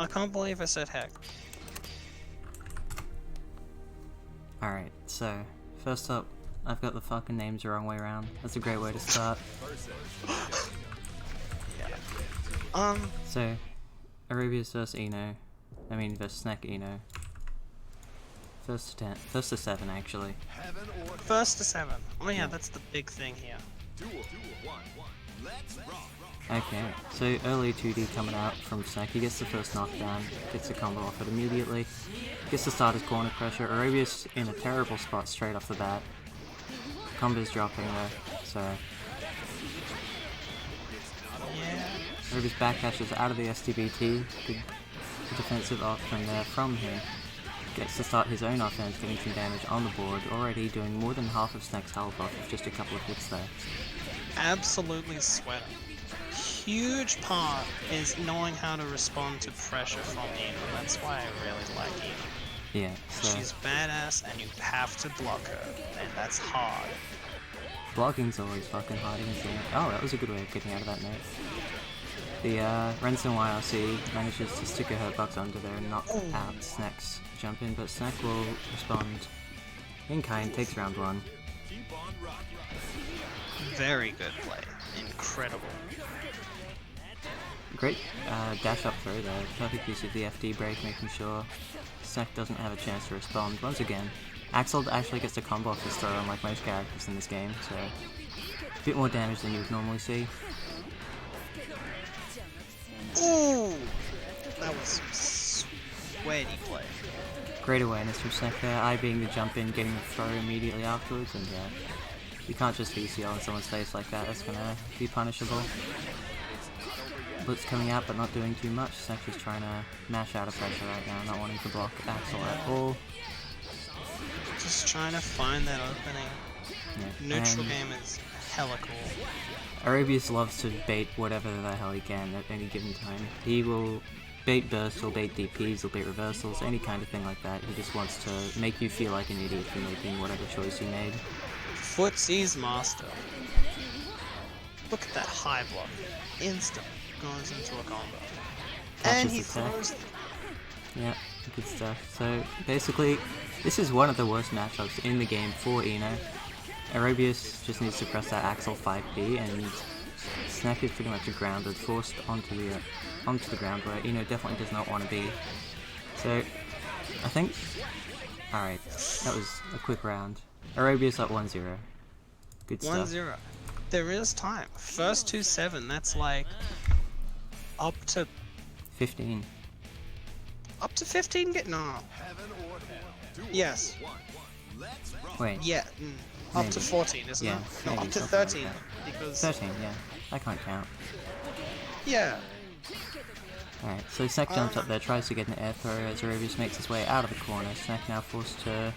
I can't believe I said heck. Alright, so, first up, I've got the fucking names the wrong way around. That's a great way to start. Yeah. So, Arobius versus versus Snek Eno. First to 7 actually. First to 7. Oh yeah, that's the big thing here. Okay, so early 2D coming out from Snek. He gets the first knockdown, gets the combo off it immediately, gets to start his corner pressure. Arobius in a terrible spot straight off the bat. Combo's dropping there, so Yeah. Arobius backdashes out of the STBT. Good defensive option there from him. Gets to start his own offense, getting some damage on the board, already doing more than half of Snek's health off with just a couple of hits there. Absolutely sweating. Huge part is knowing how to respond to pressure from Eno. That's why I really like Eno. Yeah, so She's badass and you have to block her, and that's hard. blocking's always fucking hard against Eno. Oh, that was a good way of getting out of that note. The Renson YRC manages to stick a hurtbox under there and knock out Snek's jump in, but Snek will respond in kind, takes round 1. Very good play. Incredible. Great dash up throw there, perfect use of the FD break, making sure Snek doesn't have a chance to respond. Once again, Axel actually gets a combo off his throw unlike most characters in this game, so a bit more damage than you would normally see. Ooh! That was some sweaty play. Great awareness from Snek there, I being the jump in, getting the throw immediately afterwards, and yeah, you can't just VCL in someone's face like that, that's gonna be punishable. Blitz coming out but not doing too much. Snek just trying to mash out of pressure right now, not wanting to block Axel at all. Just trying to find that opening. Yeah. Neutral game is hella cool. Arobius loves to bait whatever the hell he can at any given time. He will bait bursts, he'll bait DPs, he'll bait reversals, any kind of thing like that. He just wants to make you feel like an idiot for making whatever choice you made. Footsie's master. Look at that high block. Instant goes into a combo. And he throws. Yeah, good stuff. So basically, this is one of the worst matchups in the game for Eno. Arobius just needs to press that Axel 5P, and Snek is pretty much grounded, forced onto the ground where Eno definitely does not want to be. So I think, alright, that was a quick round. Arobius up 1-0. Good stuff. 1-0. There is time. First to 7, that's like up to 15. Up to 15 no. Yes. Wait. Yeah. Up to 14, isn't Yeah, it? No, maybe up to something like 13. that. Because 13, yeah. I can't count. yeah. Alright, so Snek jumps up there, tries to get an air throw as Arobius makes his way out of the corner. Snek now forced to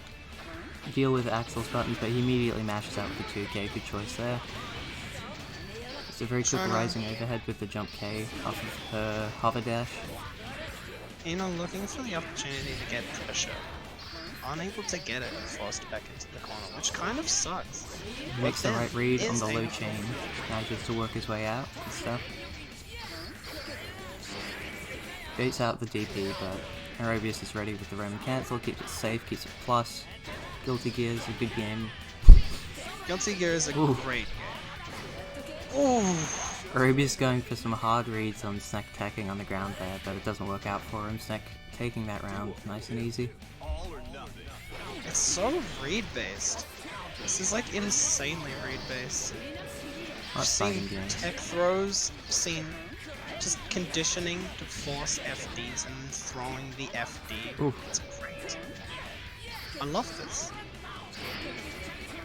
deal with Axel's buttons, but he immediately mashes out with the 2K. Good choice there. It's a very quick rising overhead with the jump K off of her hover dash. Looking for the opportunity to get pressure. Unable to get it and forced back into the corner, which kind of sucks. Makes the right read on the low chain. Manages to work his way out and stuff. Baits out the DP, but Arobius is ready with the Roman cancel, keeps it safe, keeps it plus. Guilty Gear is a good game. Guilty Gear is a great game. Ooh. Arobius going for some hard reads on Snek tacking on the ground there, but it doesn't work out for him. Snek taking that round nice and easy. It's so read-based. This is like insanely read-based. I've seen tech throws, I've seen just conditioning to force FDs and throwing the FD. Ooh. It's great. I love this.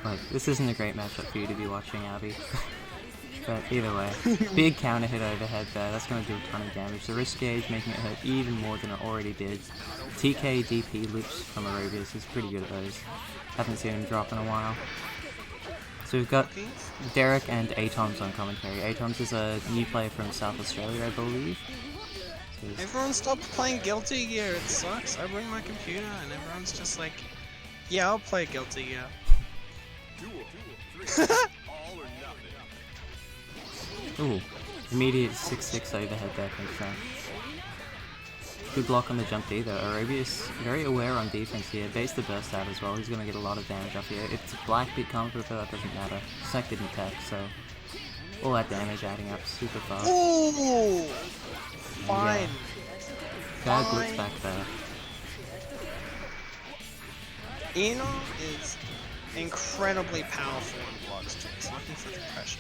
Like, this isn't a great matchup for you to be watching, Abby. But either way, big counter hit overhead there, that's going to do a ton of damage. The risk gauge making it hurt even more than it already did. TK DP loops from Arobius is pretty good at those. Haven't seen him drop in a while. So we've got Derek and Aytoms on commentary. Aytoms is a new player from South Australia, I believe. So everyone stopped playing Guilty Gear, it sucks. I bring my computer and everyone's just like, yeah, I'll play Guilty Gear. Ooh, immediate 6-6 overhead there from Snek. Good block on the jump D though. Arobius very aware on defense here. Base the burst out as well. He's going to get a lot of damage off here. It's black beat combo, but that doesn't matter. Snek didn't tech, so all that damage adding up super fast. Ooh! Fine. Bad blitz back there. Eno is incredibly powerful in blocks too. He's looking for the pressure.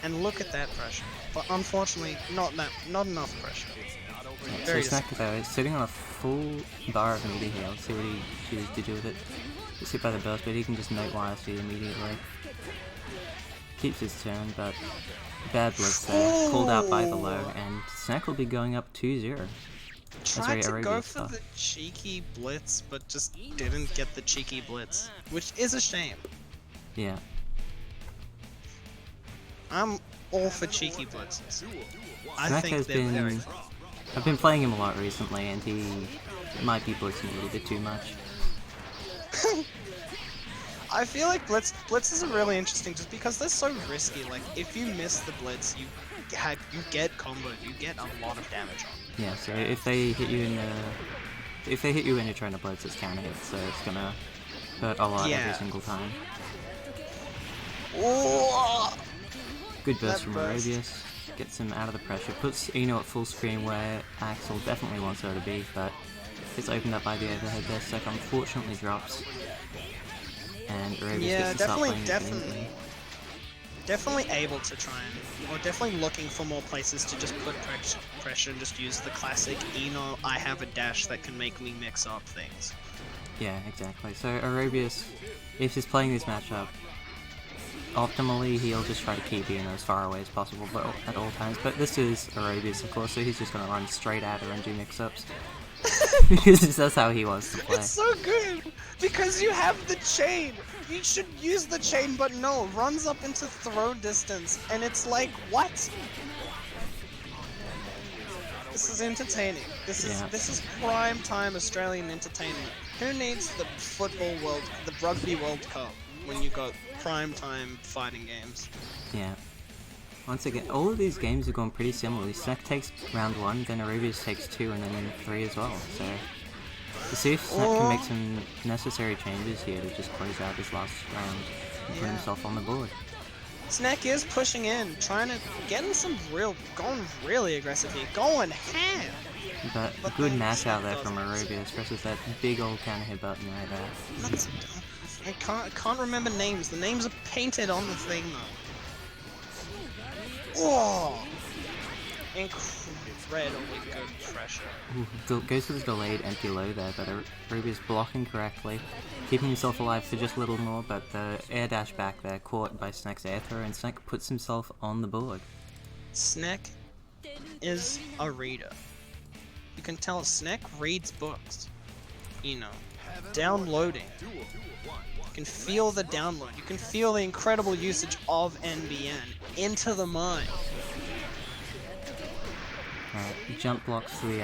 And look at that pressure. But unfortunately, not enough pressure. Yeah, so Snek though is sitting on a full bar of meter here. Let's see what he chooses to do with it. Gets hit by the burst, but he can just note YSC immediately. Keeps his turn, but bad blitz there. Called out by the low, and Snek will be going up 2-0. Tried to go for the cheeky blitz, but just didn't get the cheeky blitz, which is a shame. Yeah. I'm all for cheeky blitzes. I Snek think has they're very been... I've been playing him a lot recently, and he might be blitzing a little bit too much. I feel like blitzes are really interesting just because they're so risky. Like, if you miss the blitz, you get comboed, you get a lot of damage on. Yeah, so if they hit you in the... If they hit you when you're trying to blitz, it's counter hit, so it's gonna hurt a lot every single time. Oh! Good burst from Arobius. Gets him out of the pressure. Puts Eno at full screen where Axel definitely wants her to be, but gets opened up by the overhead there. Snek unfortunately drops. And Arobius gets to start playing definitely able to try and, or definitely looking for more places to just put pressure and just use the classic Eno, I have a dash that can make me mix up things. Yeah, exactly. So Arobius, if he's playing this matchup, optimally he'll just try to keep Eno as far away as possible at all times, but this is Arobius of course, so he's just going to run straight at her and do mix-ups. Because that's how he wants to play. It's so good! Because you have the chain! You should use the chain, but no, runs up into throw distance, and it's like, what? This is entertaining. This is prime time Australian entertainment. Who needs the rugby World Cup when you got prime time fighting games? Yeah. Once again, all of these games have gone pretty similarly. Snek takes round 1, then Arobius takes 2, and then 3 as well. So, to see if Snek can make some necessary changes here to just close out this last round and put himself on the board. Snek is pushing in, trying to get in going really aggressive here, going ham! But good mash out there from Arobius, presses that big old counter hit button right there. I can't remember names. The names are painted on the thing though. Oh! Incredibly good pressure. Ooh, goes for the delayed empty low there, but Arobius blocking correctly, keeping himself alive for just a little more, but the air dash back there caught by Snek's air throw, and Snek puts himself on the board. Snek is a reader. You can tell Snek reads books. You know, downloading. You can feel the download. You can feel the incredible usage of NBN into the mind. Alright, jump blocks the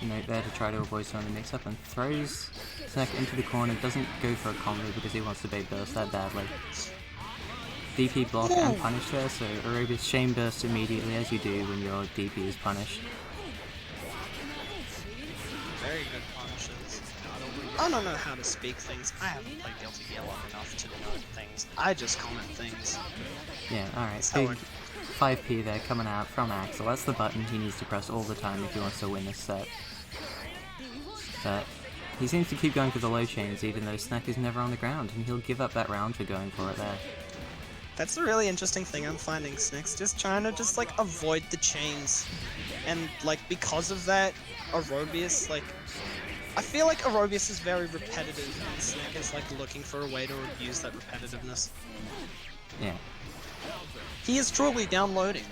note there to try to avoid some of the mix-up and throws Snek into the corner. Doesn't go for a combo because he wants to bait burst that badly. DP block and punish there, so Arobius shame burst immediately as you do when your DP is punished. Very good punishes. I don't know how to speak things. I haven't played Guilty Gear long enough to know things. I just comment things. Yeah, alright. Big 5p there coming out from Axel. That's the button he needs to press all the time if he wants to win this set. But he seems to keep going for the low chains even though Snek is never on the ground, and he'll give up that round for going for it there. That's the really interesting thing I'm finding. Snek's just trying to avoid the chains. And because of that, Arobius, I feel like Arobius is very repetitive, and Snek is looking for a way to use that repetitiveness. Yeah. He is truly downloading.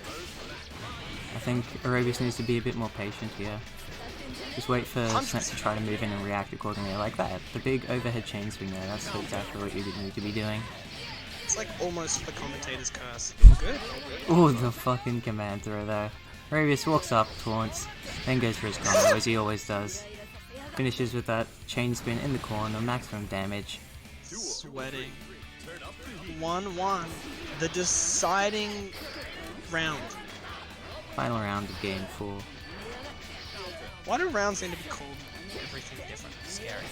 I think Arobius needs to be a bit more patient here. Just wait for Snek to try to move in and react accordingly like that. The big overhead chain swing there, that's exactly what you need to be doing. It's almost the commentator's curse. Good. Oh, the fucking command throw there. Arobius walks up, taunts, then goes for his combo as he always does. Finishes with that chain spin in the corner, maximum damage. Sweating. 1-1. The deciding round. Final round of game 4. Why do rounds need to be called everything different? Scary.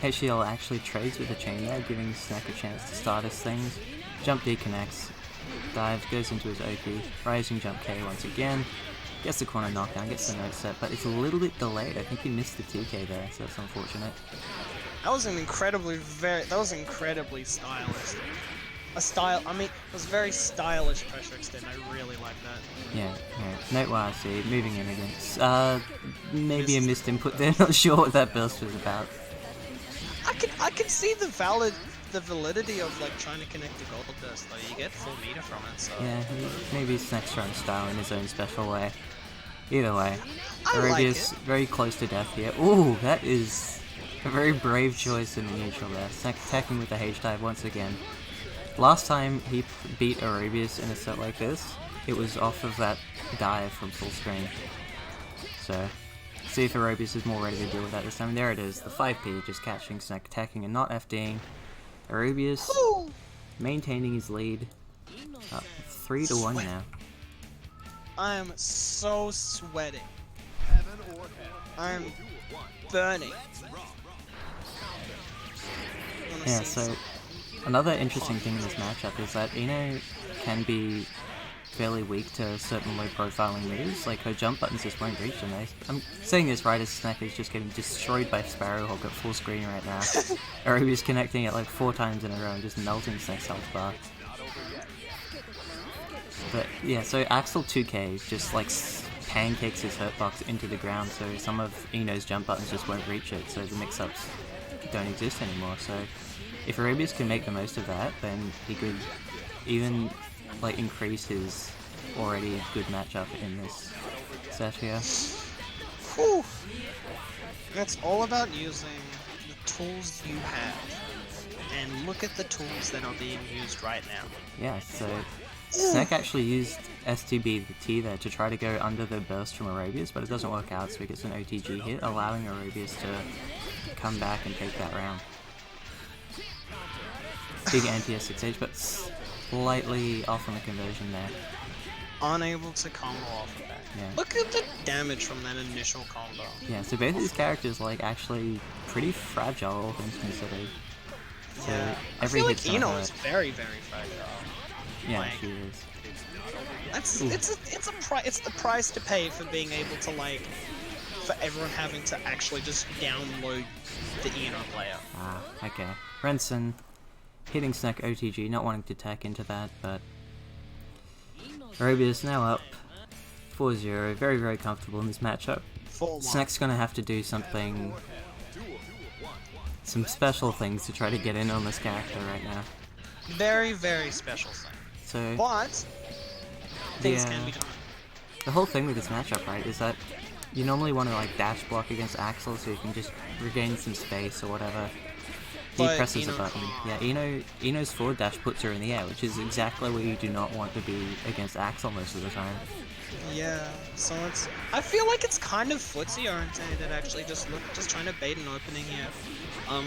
HCL actually trades with the chain there, giving Snek a chance to start his things. Jump D connects, dives, goes into his OP, rising jump K once again, gets the corner knockdown, gets the note set, but it's a little bit delayed. I think he missed the TK there, so that's unfortunate. That was incredibly stylish. It was very stylish pressure extend. I really like that. Yeah. Note YRC, moving in against, maybe a missed input there, not sure what that burst was about. I can see the validity of like trying to connect the gold burst though. You get full meter from it, so. Yeah, maybe Snek's trying to style in his own special way. Either way, Arobius very close to death here. Ooh, that is a very brave choice in the neutral there. Snek attacking with the H-dive once again. Last time he beat Arobius in a set like this, it was off of that dive from full screen. So, see if Arobius is more ready to deal with that this time. There it is, the 5P just catching Snek attacking and not FDing. Arobius maintaining his lead. Up 3-1 now. I am so sweating. I'm burning. Yeah, so another interesting thing in this matchup is that Ino can be fairly weak to certain low profiling moves, like her jump buttons just won't reach them. I'm saying this right as Snek is just getting destroyed by Sparrowhawk at full screen right now. Arobius connecting it like 4 times in a row and just melting Snek's health bar. But yeah, so Axel 2K just like pancakes his hurtbox into the ground, so some of Ino's jump buttons just won't reach it, so the mix-ups don't exist anymore. So if Arobius can make the most of that, then he could even like increase his already good matchup in this set here. Whew. It's all about using the tools you have, and look at the tools that are being used right now. Yeah, so Snek actually used S2B the T there to try to go under the burst from Arobius, but it doesn't work out, so he gets an OTG hit, allowing Arobius to come back and take that round. Big anti-S6H, but slightly off on the conversion there. Unable to combo off of that. Yeah. Look at the damage from that initial combo. Yeah, so both of these characters like actually pretty fragile, all things considered. So Yeah, I every feel like hit's Ino gonna is hurt. very, very fragile. Yeah, like, she is. It's the price to pay for being able to like, for everyone having to actually just download the Ino player. Ah, okay. Renson hitting Snek OTG, not wanting to tack into that, but Arobius now up 4-0, very, very comfortable in this matchup. 4-1. Snek's gonna have to do some special things to try to get in on this character right now. Very, very special thing. So, But things can be done. the whole thing with this matchup, right, is that you normally want to like dash block against Axel so you can just regain some space or whatever. He But presses a Ino button. can't. Yeah, Ino's forward dash puts her in the air, which is exactly where you do not want to be against Axel most of the time. Yeah, so I feel like it's kind of footsie oriented actually, just trying to bait an opening here,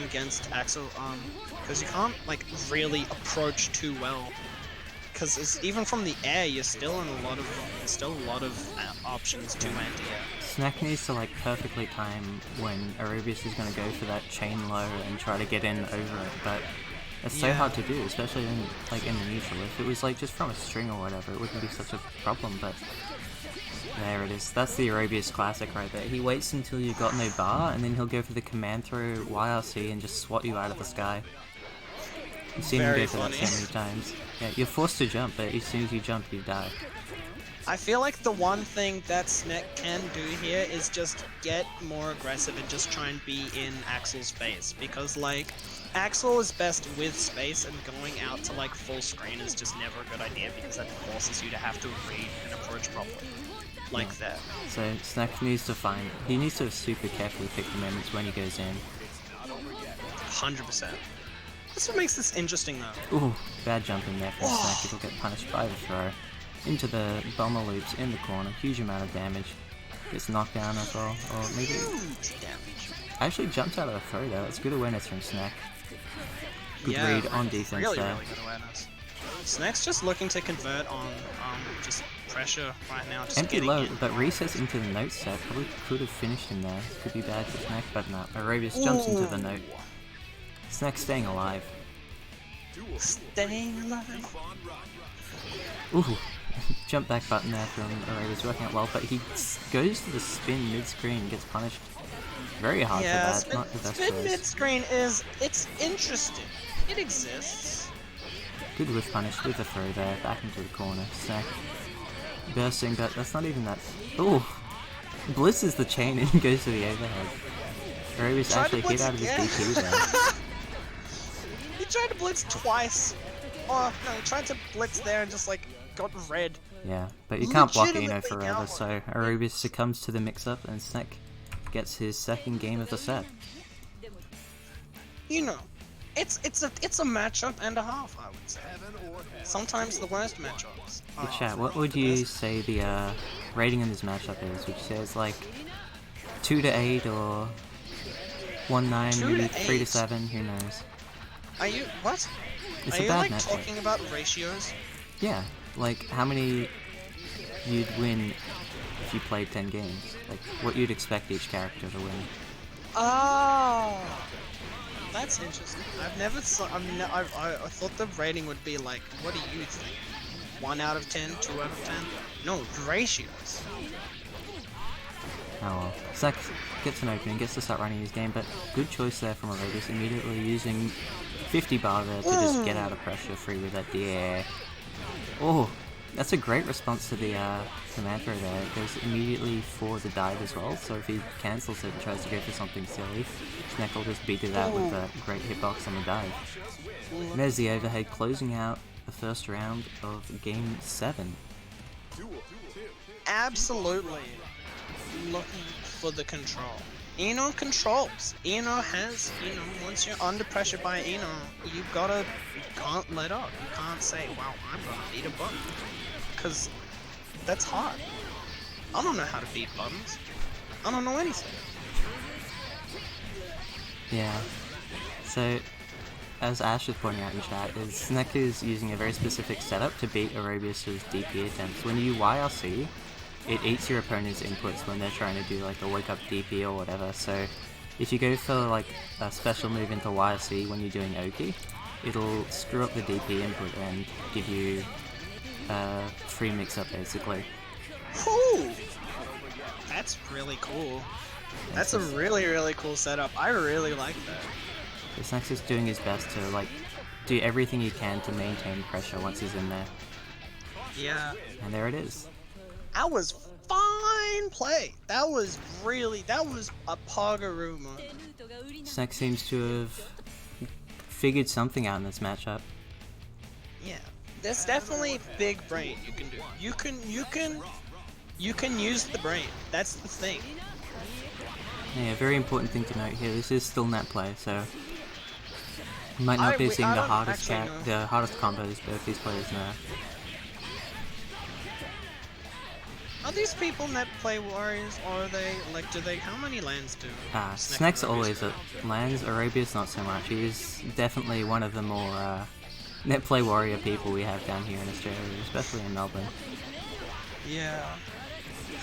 against Axel, because you can't like really approach too well, because even from the air you're still in a lot of options to anti-air. Snek needs to like perfectly time when Arobius is going to go for that chain low and try to get in over it, but it's so hard to do, especially in the neutral. If it was like just from a string or whatever, it wouldn't be such a problem, but there it is. That's the Arobius classic right there. He waits until you've got no bar, and then he'll go for the command throw YRC and just swat you out of the sky. You've seen him go for that so many times. Yeah, you're forced to jump, but as soon as you jump, you die. I feel like the one thing that Snek can do here is just get more aggressive and just try and be in Axel's face, because like Axel is best with space, and going out to like full screen is just never a good idea because that forces you to have to read and approach properly. Like that. So Snek needs to super carefully pick the moments when he goes in. 100%. That's what makes this interesting though. Ooh, bad jump in there from Snek. It'll get punished by the throw. Into the bomber loops in the corner, huge amount of damage. Gets knocked down as well, or maybe... Huge damage. Actually jumped out of the throw there, that's good awareness from Snek. Good read on defense really, there. really good awareness. Snek's just looking to convert on just pressure right now. Just Empty getting low, in. but resets into the note set. Probably could have finished him there. Could be bad for Snek, but no. Arobius jumps into the note. Snek staying alive. Staying alive. Ooh, jump back button there from Arobius, working out well, but he goes to the spin mid-screen, gets punished very hard for that. Not the best spin choice. mid-screen it's interesting. It exists. Good whiff punish with the throw there, back into the corner. Snek bursting, but that's not even that. Ooh, blitzes the chain and goes to the overhead. Arobius actually hit out of his DP there. He tried to blitz twice. Oh no, he tried to blitz there and just like got red. Yeah, but you can't block Eno Legitimately forever, so Arobius succumbs to the mix-up and Snek gets his second game of the set. You know, it's a matchup and a half, I would say. Sometimes the worst matchups. Good chat. What would you say the rating in this matchup is? Would you say it's like 2 to 8 or 1-9, maybe 3 to 7? Who knows? Are you what? It's Are a you bad like matchup. talking about ratios? Yeah, like how many you'd win if you played 10 games. Like what you'd expect each character to win. Oh, that's interesting. I've never saw. I thought the rating would be like, what do you think? 1 out of 10, 2 out of 10? No, ratios. Oh well. Snek gets an opening, gets to start running his game, but good choice there from Arobius, immediately using 50 bar there to just get out of pressure free with that DA. Oh, that's a great response to the command throw there. It goes immediately for the dive as well, so if he cancels it and tries to go for something silly, Snek will just beat it out with a great hitbox on the dive. And there's the overhead closing out the first round of Game 7. Absolutely looking for the control. Eno controls. Eno has, once you're under pressure by Eno, you can't let up. You can't say, wow, I'm gonna beat a button. Because that's hard. I don't know how to beat buttons. I don't know anything. Yeah. So, as Ash was pointing out in chat, is Snek is using a very specific setup to beat Arobius' DP attempts. When you YRC, it eats your opponent's inputs when they're trying to do like a wake up DP or whatever, so if you go for like a special move into YRC when you're doing Oki, it'll screw up the DP input and give you a free mix-up basically. Ooh, that's really cool. That's a really, really cool setup. I really like that. So Snek is doing his best to like do everything he can to maintain pressure once he's in there. Yeah. And there it is. That was fine play. That was a Pogaroo moment. Snek seems to have figured something out in this matchup. Yeah. There's definitely big brain you can do. You can use the brain. That's the thing. Yeah, very important thing to note here. This is still net play, so you might not be seeing the hardest combos both these players know. Are these people net play warriors, or are they like? How many lands do? Snek's always at lands. Arobius not so much. He's definitely one of the more net play warrior people we have down here in Australia, especially in Melbourne. Yeah.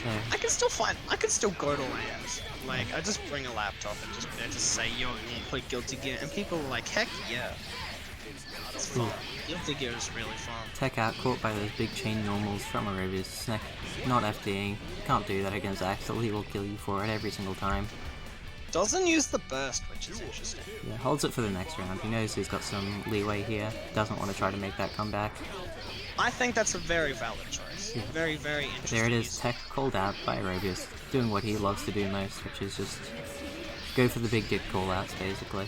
So, I can still go to lands. Like, I just bring a laptop and just say, yo, you want to play Guilty Gear? And people are like, heck yeah. It's fun. Guilty Gear is really fun. tech out, caught by those big chain normals from Arobius. Snek not FDing. Can't do that against Axel. He will kill you for it every single time. Doesn't use the burst, which is interesting. Yeah, holds it for the next round. He knows he's got some leeway here. Doesn't want to try to make that comeback. I think that's a very valid choice. Yeah. Very, very interesting. There it is, tech called out by Arobius, doing what he loves to do most, which is just go for the big dick callouts, basically.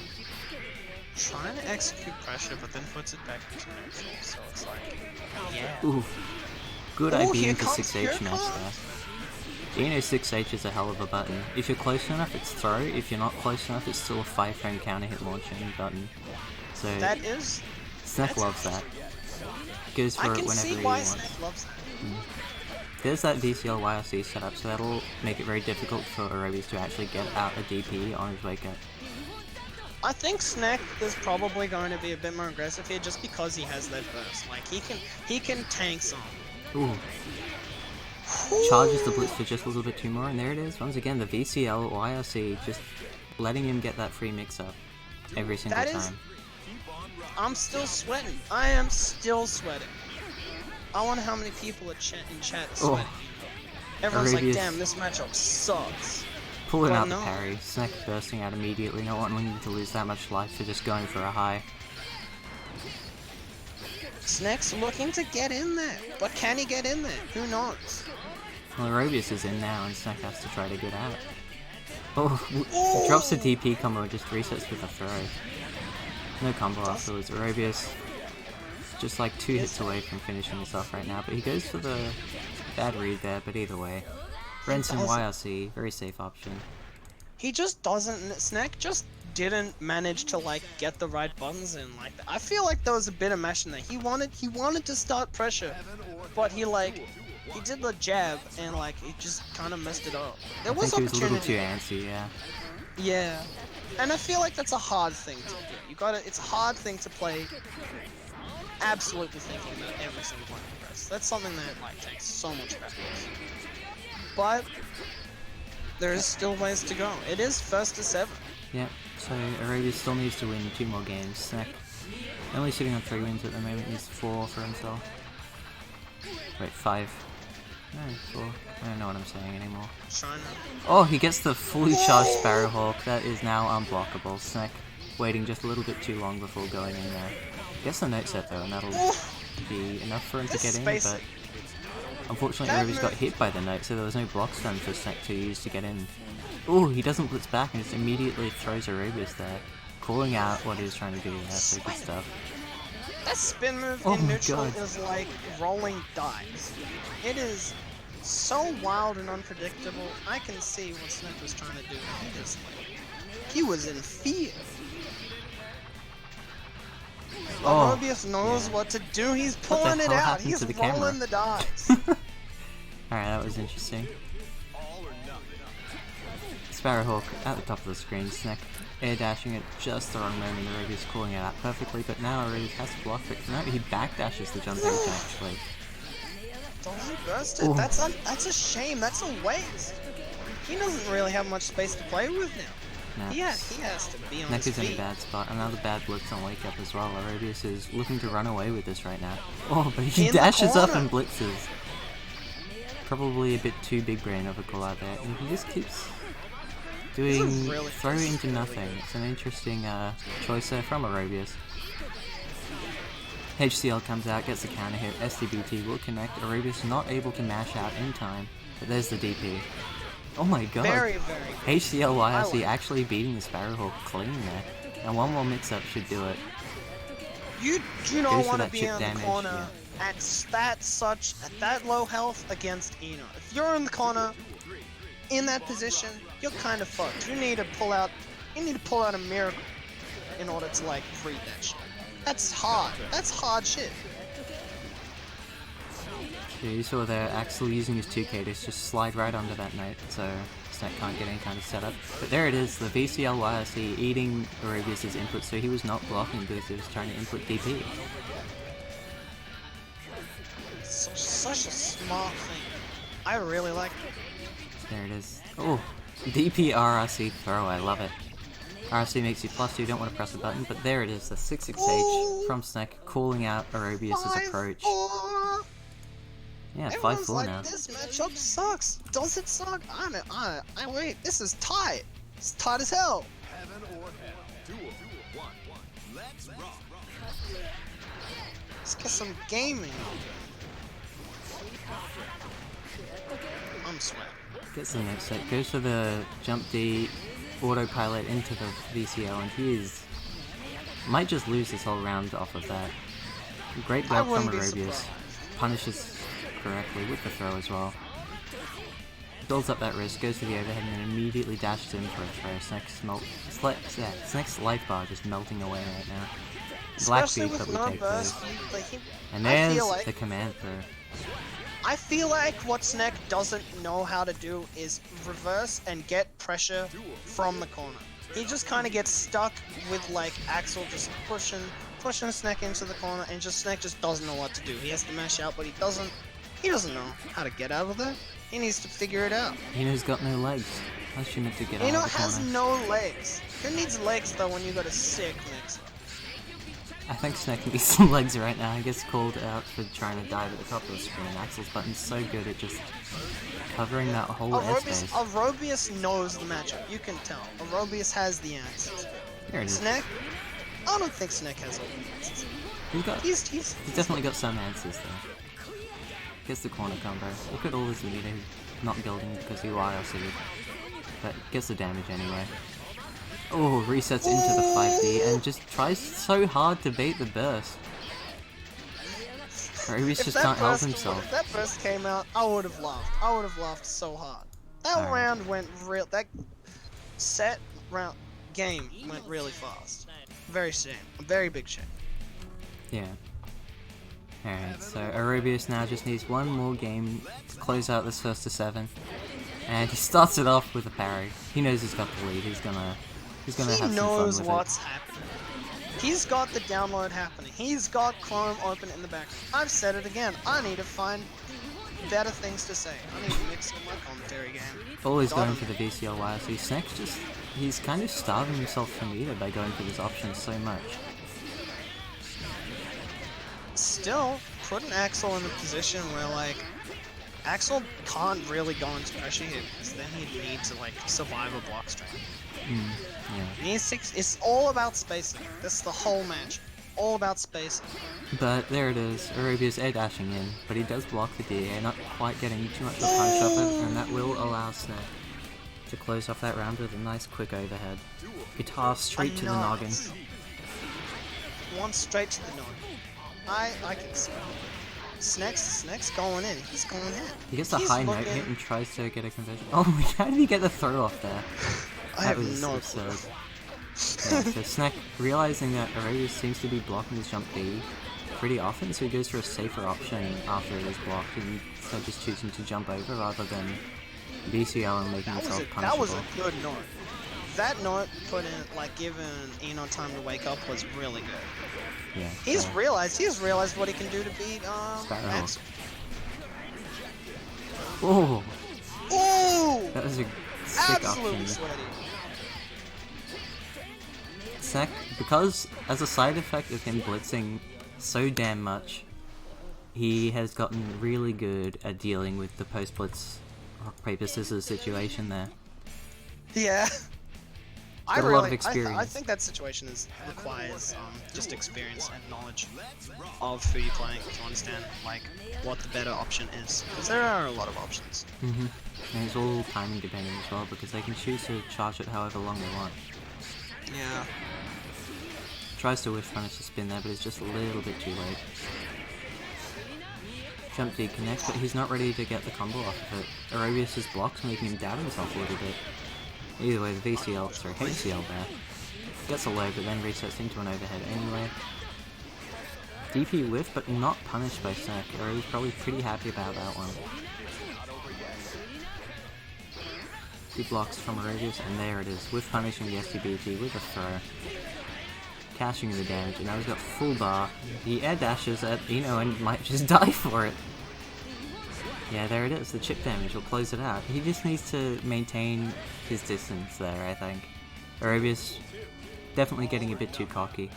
Trying to execute pressure, but then puts it back into neutral, so it's like, yeah. Ooh, good IB into 6H match there. Eno 6H is a hell of a button. If you're close enough, it's throw. If you're not close enough, it's still a 5-frame counter hit launching button. So Snek loves that. Goes for it whenever he wants. Snek loves that. There's that DCL YRC setup, so that'll make it very difficult for Arobius to actually get out a DP on his wake up. I think Snek is probably going to be a bit more aggressive here just because he has that burst. Like he can tank some. Ooh. Charges the blitz for just a little bit too more, and there it is. Once again, the VCL YRC just letting him get that free mix-up every single time. I'm still sweating. I am still sweating. I wonder how many people in chat are sweating. Everyone's Arobius like, damn, this matchup sucks. Pulling out the parry, Snek bursting out immediately, not wanting to lose that much life for just going for a high. Snek's looking to get in there, but can he get in there? Who knows? Well, Arobius is in now, and Snek has to try to get out. Oh, drops the DP combo and just resets with a throw. No combo afterwards. Arobius just like 2 hits away from finishing this off right now, but he goes for the bad read there, but either way. Renson YRC, very safe option. He just doesn't. Snek just didn't manage to like get the right buttons in like that. I feel like there was a bit of mashing there. He wanted to start pressure, but he did the jab and like he just kind of messed it up. There was I think he was opportunity. a little too antsy, yeah. Yeah, and I feel like that's a hard thing to do. It's a hard thing to play. Absolutely thinking about every single point you press. That's something that like takes so much practice. But there's still ways to go. It is 1st to 7. Yeah, so Arobius still needs to win 2 more games. Snek only sitting on 3 wins at the moment, needs 4 for himself. Wait, 5. No, 4. I don't know what I'm saying anymore. China. Oh, he gets the fully charged Sparrowhawk. That is now unblockable. Snek waiting just a little bit too long before going in there. Gets the note set though, and that'll be enough for him to get in, but unfortunately Arobius got hit by the note, so there was no block stun for Snek to use to get in. Oh, he doesn't blitz back and just immediately throws Arobius there, calling out what he was trying to do there, so good stuff. That spin move in neutral is like rolling dice. It is so wild and unpredictable. I can see what Snek was trying to do. He was in fear. Arobius knows what to do. He's pulling it out. He's rolling the dice. Alright, that was interesting. Sparrowhawk at the top of the screen. Snek air dashing at just the wrong moment. Arobius calling it out perfectly, but now Arobius has to block it. No, he backdashes the jump H actually. Don't burst it. That's a shame. That's a waste. He doesn't really have much space to play with now. No. He has to be on Snek his is feet. in a bad spot. Another bad blitz on wake up as well. Arobius is looking to run away with this right now. Oh, but he dashes up and blitzes. Probably a bit too big brain of a call out there. And he just keeps doing throw into nothing. It's an interesting choice there from Arobius. HCL comes out, gets the counter hit. STBT will connect. Arobius not able to mash out in time, but there's the DP. Oh my god. Very, very HCL YRC actually beating the Sparrowhawk clean there. And one more mix-up should do it. You do not want to be chip in damage, the corner at that low health against Eno. If you're in the corner in that position, you're kind of fucked. You need to pull out a miracle in order to like read that shit. That's hard. That's hard shit. Yeah, you saw there Axel using his 2K to just slide right under that note, so Snek can't get any kind of setup. But there it is, the VCL YRC eating Arobius' input, so he was not blocking because he was trying to input DP. Such a smart thing. I really like it. There it is. Oh, DP RRC throw, I love it. RRC makes you +2, don't want to press the button, but there it is, the 6-6H from Snek calling out Arobius' approach. Yeah, 5-4 like, now. This matchup sucks. Does it suck? I wait. This is tight. It's tight as hell. Let's get some gaming. I'm sweating. Gets the next set. Goes for the jump D autopilot into the VCL, and he might just lose this whole round off of that. Great grab from Arobius. Punishes correctly with the throw as well. Builds up that risk, goes to the overhead, and then immediately dashes in for a throw. Snek's life bar just melting away right now. Black beat probably take those. And there's the command throw. I feel like what Snek doesn't know how to do is reverse and get pressure from the corner. he just kind of gets stuck with like Axel just pushing Snek into the corner, and Snek just doesn't know what to do. He has to mash out, but he doesn't know how to get out of there. He needs to figure it out. Eno's got no legs. How's she meant to get out Eno of the corner? has no legs. Who needs legs though when you got a sick mixer? I think Snek needs some legs right now. He gets called out for trying to dive at the top of the screen. Axel's button's so good at just covering that whole airspace. Arobius knows the matchup. You can tell. Arobius has the answers. There it is. Snek? I don't think Snek has all the answers. He's definitely got some answers though. Gets the corner combo. Look at all this leader who's not building because he YLC. But gets the damage anyway. Oh, resets into the 5D and just tries so hard to beat the burst. Arobius just can't help himself. If that burst came out, I would have laughed. I would have laughed so hard. That round went real. That game went really fast. Very shame. A very big shame. Yeah. Alright, so Arobius now just needs one more game to close out this first to 7. And he starts it off with a parry. He knows he's got the lead. He's gonna have some fun with it. He knows what's happening. He's got the download happening. He's got Chrome open in the background. I've said it again. I need to find better things to say. I need to mix in my commentary game. Always going for the VCL YLC. Snek's he's kind of starving himself for meter by going for this option so much. Still, putting Axel in a position where, like, Axel can't really go into pressure here, because then he'd need to, like, survive a block string. Yeah. It's all about spacing. This is the whole match. All about spacing. But there it is. Arobius air dashing in, but he does block the DA, not quite getting too much of a punch off it, and that will allow Snek to close off that round with a nice quick overhead. Guitar straight to the noggin. One straight to the noggin. I can see. Snek's going in. He's going in. He gets a high note hit and tries to get a conversion. Oh my god, how did he get the throw off there? I have no clue. Yeah, so Snek, realizing that Arobius seems to be blocking his jump B pretty often, so he goes for a safer option after it is blocked, and instead of just choosing to jump over rather than VCL and making himself punishable. That was a good note. That note put in, like, giving Eno time to wake up was really good. Yeah. He's realized what he can do to beat Axel. Oh! Ooh! That was a sick Absolutely option. sweaty. Snek, because as a side effect of him blitzing so damn much, he has gotten really good at dealing with the post-blitz rock, paper, scissors situation there. Yeah. A lot of experience. I think that situation requires just experience and knowledge of who you're playing to understand, like, what the better option is. Because there are a lot of options. And it's all timing dependent as well, because they can choose to charge it however long they want. Yeah. Tries to whiff punish the spin there, but it's just a little bit too late. Jump D connects, but he's not ready to get the combo off of it. Arobius is blocked, making him doubt himself a little bit. Either way, the HCL there. Gets a low, but then resets into an overhead anyway. DP whiff, but not punished by Snek. He's probably pretty happy about that one. 2 blocks from Arobius, and there it is. Whiff punishing the STBG with a throw. Cashing the damage, and now he's got full bar. He air dashes at Eno and might just die for it. Yeah, there it is. The chip damage will close it out. He just needs to maintain his distance there, I think. Arobius definitely getting a bit too cocky.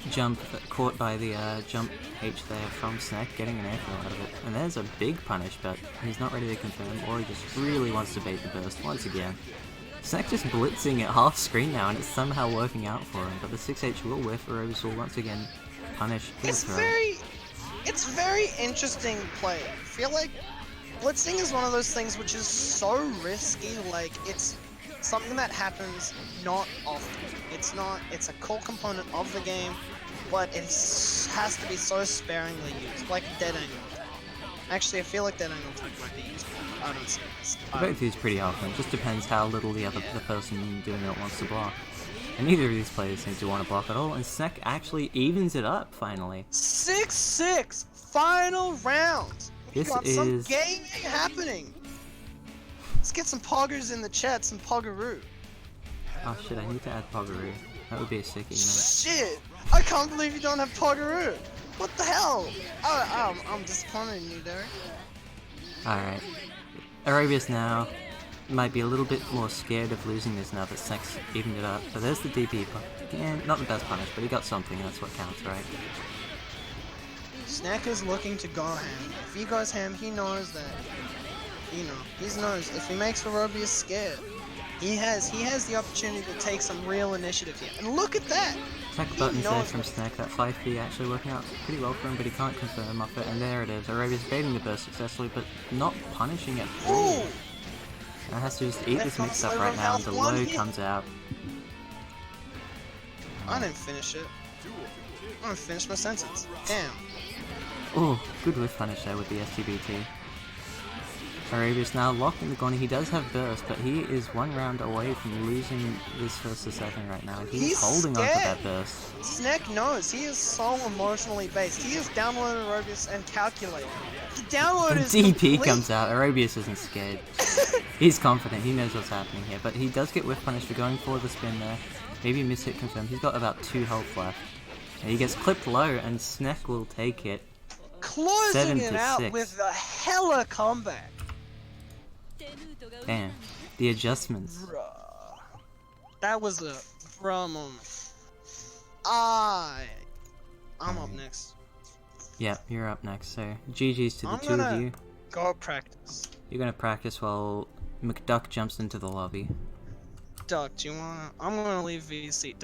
Jump caught by the jump H there from Snek, getting an airflow out of it. And there's a big punish, but he's not ready to confirm, or he just really wants to bait the burst once again. Snek just blitzing at half screen now, and it's somehow working out for him, but the 6H will whiff, Arobius will once again punish. It's very interesting play. I feel like blitzing is one of those things which is so risky, like, it's something that happens not often. It's a core component of the game, but it has to be so sparingly used, like dead angle. Actually, I feel like dead angle attack might be used, but I don't see this. Both these pretty often, it just depends how little the person doing it wants to block. And neither of these players seem to want to block at all, and Snek actually evens it up, finally. 6-6! Final round! We got some gaming happening! Let's get some poggers in the chat, some poggeroo. Oh shit, I need to add Poggeroo. That would be a sick emote. Shit! I can't believe you don't have poggeroo. What the hell? I'm disappointed in you, Derek. Alright. Arobius now might be a little bit more scared of losing this now that Snek's evened it up. But there's the DP. Again, not the best punish, but he got something, and that's what counts, right? Snek is looking to go ham. If he goes ham, he knows that, he knows if he makes arobius scared, he has the opportunity to take some real initiative here. And look at that! Attack buttons there from Snek, that 5P actually working out pretty well for him, but he can't confirm off it, and there it is. Arobius baiting the burst successfully, but not punishing it. Ooh! Now has to just eat this mix up right now, and the low comes out. I didn't finish it. I didn't finish my sentence. Damn. Oh, good whiff punish there with the STBT. Arobius now locked in the corner. He does have burst, but he is one round away from losing this first to second right now. He's holding on to that burst. Snek knows. He is so emotionally based. He has downloaded Arobius and calculated. The download is DP complete. comes out. Arobius isn't scared. He's confident. He knows what's happening here, but he does get whiff punished for going for the spin there. Maybe miss hit confirmed. He's got about 2 health left. And he gets clipped low, and Snek will take it. Closing it out 7-6. with a hella comeback. Damn. The adjustments. Bruh. That was a bruh moment. I'm up next. Yep, you're up next. So, GG's to the I'm two of gonna you. go practice. You're gonna practice while McDuck jumps into the lobby. Duck, do you wanna? I'm gonna leave VC. Duck.